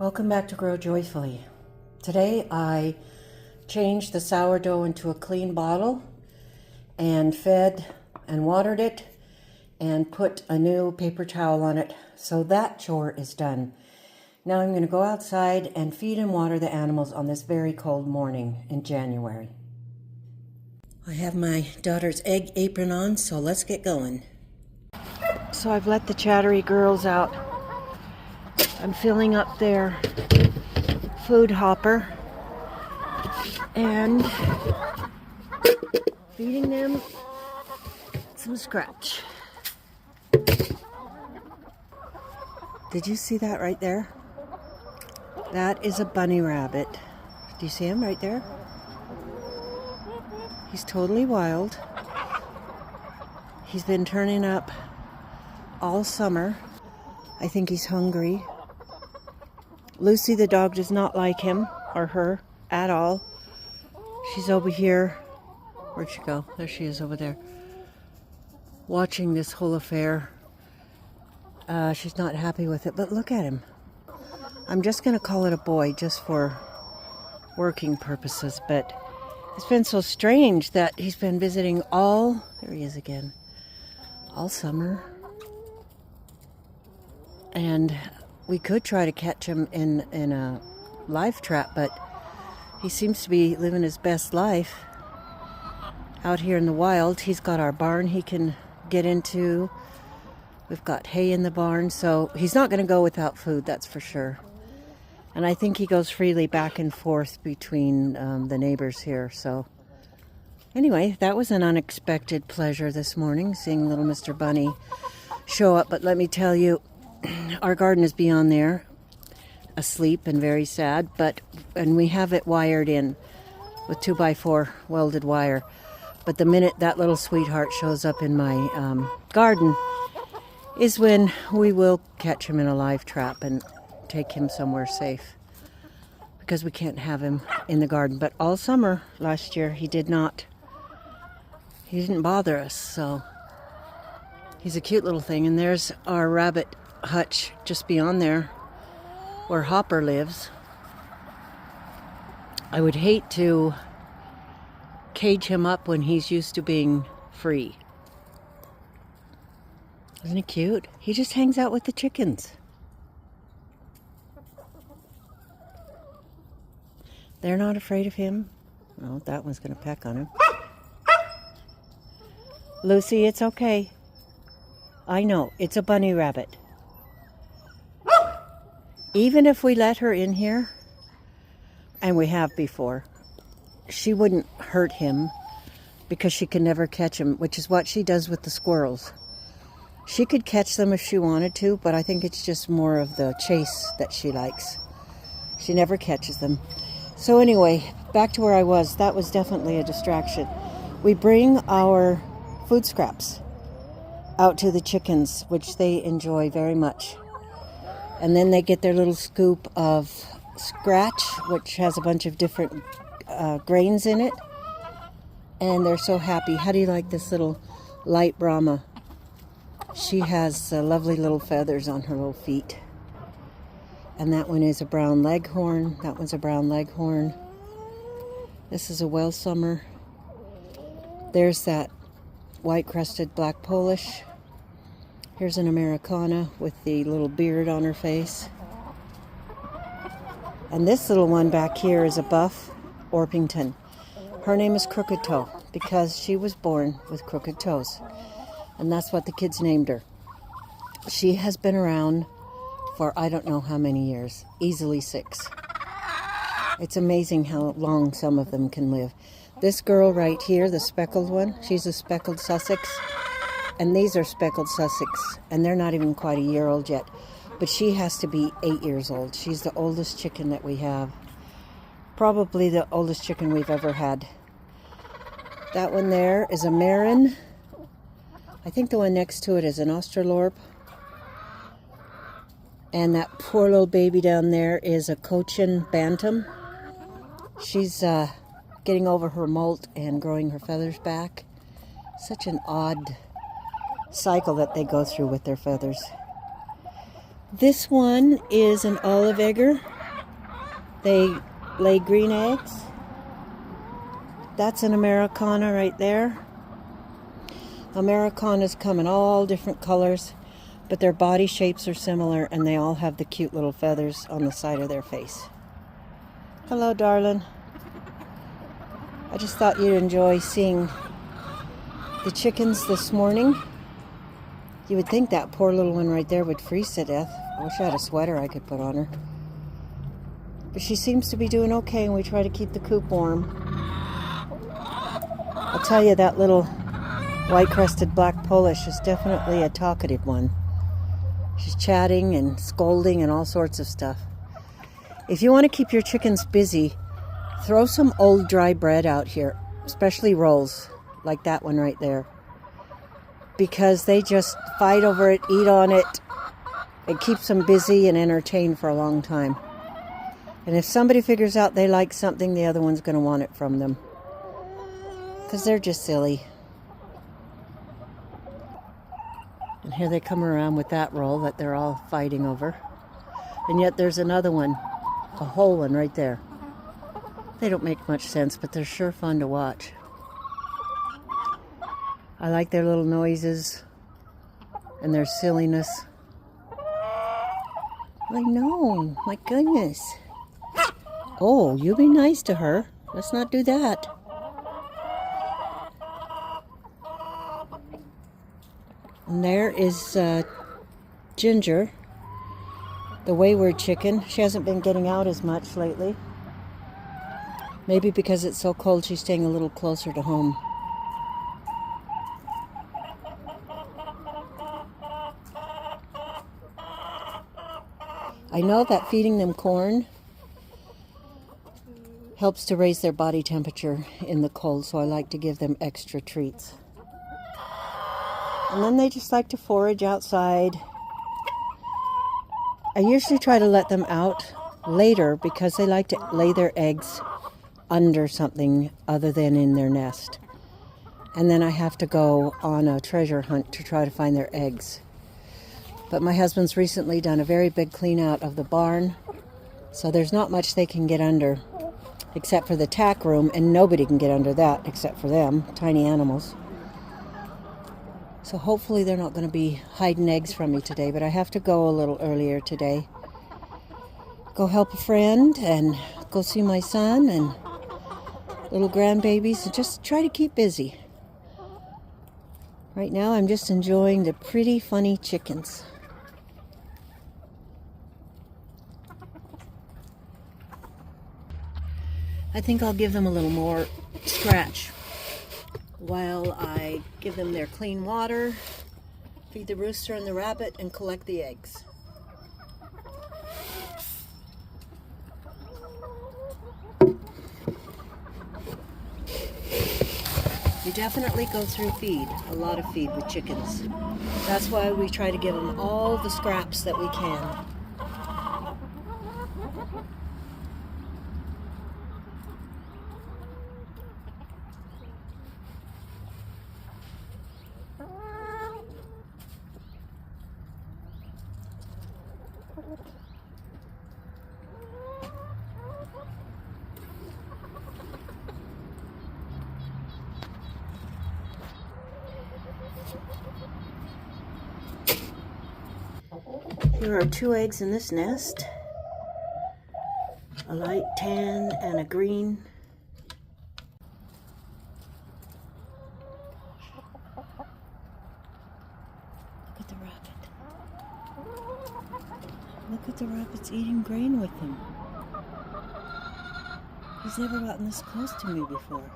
Welcome back to Grow Joyfully. Today I changed the sourdough into a clean bottle and fed and watered it and put a new paper towel on it. So that chore is done. Now I'm going to go outside and feed and water the animals on this very cold morning in January. I have my daughter's egg apron on, so let's get going. So I've let the chattery girls out. I'm filling up their food hopper and feeding them some scratch. Did you see that right there? That is a bunny rabbit. Do you see him right there? He's totally wild. He's been turning up all summer. I think he's hungry. Lucy the dog does not like him or her at all. She's over here. Where'd she go? There she is over there. Watching this whole affair. She's not happy with it, but look at him. I'm just going to call it a boy just for working purposes, but it's been so strange that he's been visiting there he is again, all summer. And we could try to catch him in a live trap, but he seems to be living his best life out here in the wild. He's got our barn he can get into. We've got hay in the barn, so he's not going to go without food, that's for sure. And I think he goes freely back and forth between the neighbors here. So anyway, that was an unexpected pleasure this morning, seeing little Mr. Bunny show up. But let me tell you, our garden is beyond there, asleep and very sad, and we have it wired in with 2x4 welded wire. But the minute that little sweetheart shows up in my garden is when we will catch him in a live trap and take him somewhere safe, because we can't have him in the garden. But all summer last year he didn't bother us, so he's a cute little thing. And there's our rabbit hutch just beyond there where Hopper lives. I would hate to cage him up when he's used to being free. Isn't he cute? He just hangs out with the chickens. They're not afraid of him. Oh, that one's going to peck on him. Lucy, it's okay. I know, it's a bunny rabbit. Even if we let her in here, and we have before, she wouldn't hurt him because she can never catch him, which is what she does with the squirrels. She could catch them if she wanted to, but I think it's just more of the chase that she likes. She never catches them. So anyway, back to where I was. That was definitely a distraction. We bring our food scraps out to the chickens, which they enjoy very much. And then they get their little scoop of scratch, which has a bunch of different grains in it. And they're so happy. How do you like this little light Brahma? She has lovely little feathers on her little feet. And that one is a brown leghorn. That one's a brown leghorn. This is a Welsummer. There's that white-crested black Polish. Here's an Americana with the little beard on her face. And this little one back here is a buff Orpington. Her name is Crooked Toe because she was born with crooked toes. And that's what the kids named her. She has been around for I don't know how many years. Easily 6. It's amazing how long some of them can live. This girl right here, the speckled one, she's a speckled Sussex. And these are speckled Sussex, and they're not even quite a year old yet. But she has to be 8 years old. She's the oldest chicken that we have. Probably the oldest chicken we've ever had. That one there is a Marin. I think the one next to it is an Australorp. And that poor little baby down there is a Cochin Bantam. She's getting over her molt and growing her feathers back. Such an odd cycle that they go through with their feathers. This one is an olive egger. They lay green eggs. That's an Americana right there. Americanas come in all different colors, but their body shapes are similar, and they all have the cute little feathers on the side of their face. Hello, darling. I just thought you'd enjoy seeing the chickens this morning. You would think that poor little one right there would freeze to death. I wish I had a sweater I could put on her. But she seems to be doing okay, and we try to keep the coop warm. I'll tell you, that little white-crested black Polish is definitely a talkative one. She's chatting and scolding and all sorts of stuff. If you want to keep your chickens busy, throw some old dry bread out here, especially rolls, like that one right there. Because they just fight over it, eat on it. It keeps them busy and entertained for a long time. And if somebody figures out they like something, the other one's going to want it from them. Because they're just silly. And here they come around with that roll that they're all fighting over. And yet there's another one, a whole one right there. They don't make much sense, but they're sure fun to watch. I like their little noises and their silliness. I know, my goodness. Oh, you be nice to her. Let's not do that. And there is Ginger, the wayward chicken. She hasn't been getting out as much lately. Maybe because it's so cold, she's staying a little closer to home. I know that feeding them corn helps to raise their body temperature in the cold, so I like to give them extra treats. And then they just like to forage outside. I usually try to let them out later because they like to lay their eggs under something other than in their nest. And then I have to go on a treasure hunt to try to find their eggs. But my husband's recently done a very big clean out of the barn, so there's not much they can get under except for the tack room, and nobody can get under that except for them, tiny animals. So hopefully they're not going to be hiding eggs from me today, but I have to go a little earlier today. Go help a friend and go see my son and little grandbabies and just try to keep busy. Right now I'm just enjoying the pretty, funny chickens. I think I'll give them a little more scratch while I give them their clean water, feed the rooster and the rabbit, and collect the eggs. You definitely go through feed, a lot of feed with chickens. That's why we try to give them all the scraps that we can. There are 2 eggs in this nest, a light tan and a green. Look at the rabbit. Look at the rabbit's eating grain with him. He's never gotten this close to me before.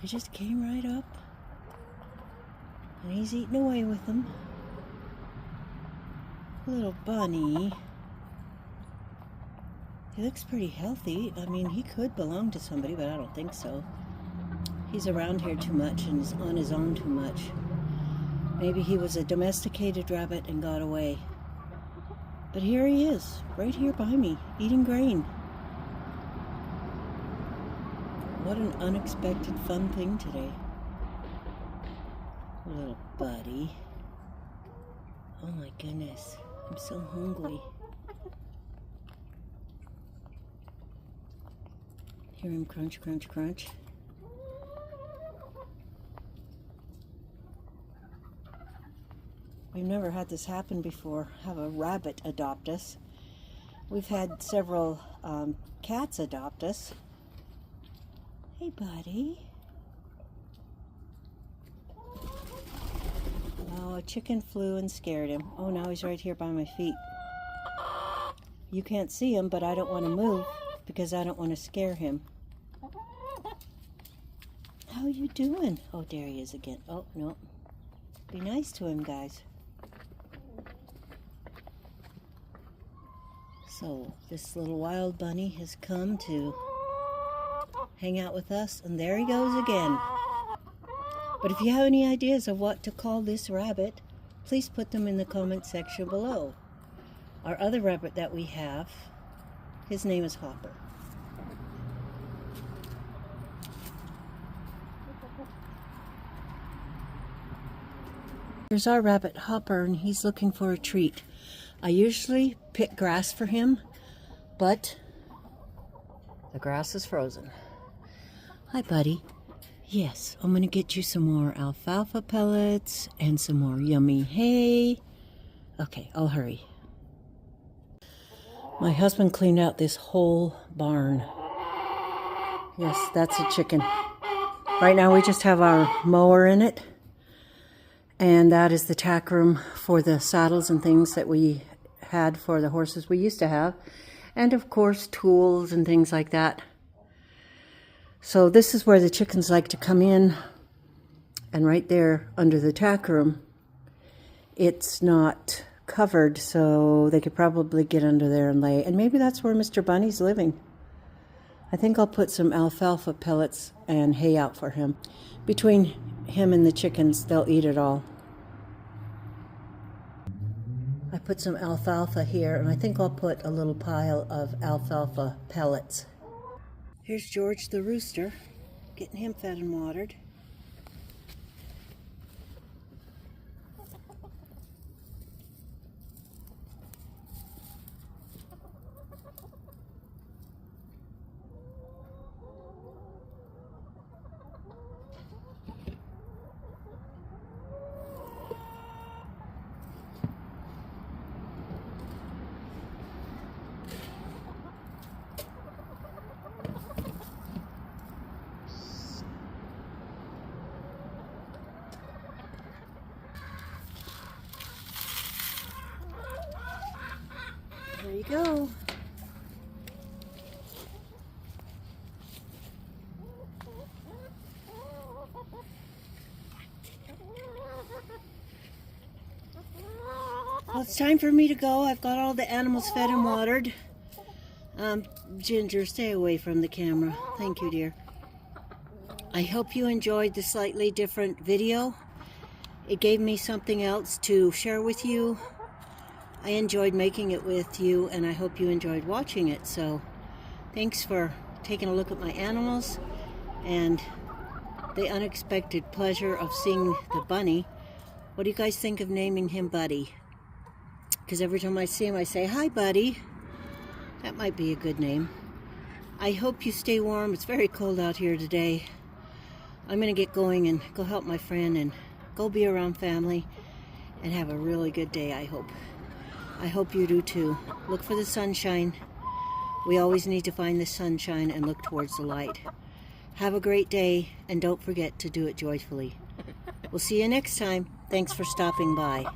He just came right up, and he's eating away with them. Little bunny. He looks pretty healthy. I mean, he could belong to somebody, but I don't think so. He's around here too much and is on his own too much. Maybe he was a domesticated rabbit and got away. But here he is, right here by me, eating grain. What an unexpected fun thing today. Little buddy. Oh my goodness. I'm so hungry. Hear him crunch, crunch, crunch. We've never had this happen before. Have a rabbit adopt us. We've had several cats adopt us. Hey, buddy. Oh, a chicken flew and scared him. Oh, now he's right here by my feet. You can't see him, but I don't want to move because I don't want to scare him. How you doing? Oh, there he is again. Oh, no. Be nice to him, guys. So, this little wild bunny has come to hang out with us, and there he goes again. But if you have any ideas of what to call this rabbit, please put them in the comment section below. Our other rabbit that we have, his name is Hopper. Here's our rabbit Hopper, and he's looking for a treat. I usually pick grass for him, but the grass is frozen. Hi, buddy. Yes, I'm going to get you some more alfalfa pellets and some more yummy hay. Okay, I'll hurry. My husband cleaned out this whole barn. Yes, that's a chicken. Right now we just have our mower in it. And that is the tack room for the saddles and things that we had for the horses we used to have. And of course, tools and things like that. So this is where the chickens like to come in. And right there under the tack room, it's not covered, so they could probably get under there and lay. And maybe that's where Mr. Bunny's living. I think I'll put some alfalfa pellets and hay out for him. Between him and the chickens, they'll eat it all. I put some alfalfa here, and I think I'll put a little pile of alfalfa pellets. Here's George the rooster, getting him fed and watered. There you go. Well, it's time for me to go. I've got all the animals fed and watered. Ginger, stay away from the camera. Thank you, dear. I hope you enjoyed the slightly different video. It gave me something else to share with you. I enjoyed making it with you, and I hope you enjoyed watching it. So thanks for taking a look at my animals and the unexpected pleasure of seeing the bunny. What do you guys think of naming him Buddy? Because every time I see him, I say, "Hi, Buddy." That might be a good name. I hope you stay warm. It's very cold out here today. I'm going to get going and go help my friend and go be around family and have a really good day, I hope. I hope you do too. Look for the sunshine. We always need to find the sunshine and look towards the light. Have a great day, and don't forget to do it joyfully. We'll see you next time. Thanks for stopping by.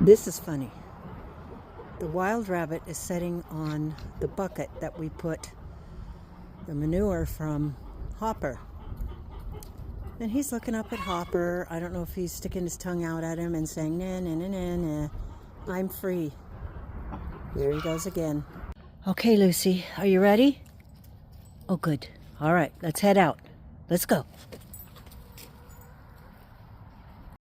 This is funny. The wild rabbit is sitting on the bucket that we put the manure from Hopper. And he's looking up at Hopper. I don't know if he's sticking his tongue out at him and saying, "Nah, nah, nah, nah, nah. I'm free." There he goes again. Okay, Lucy, are you ready? Oh, good. All right, let's head out. Let's go.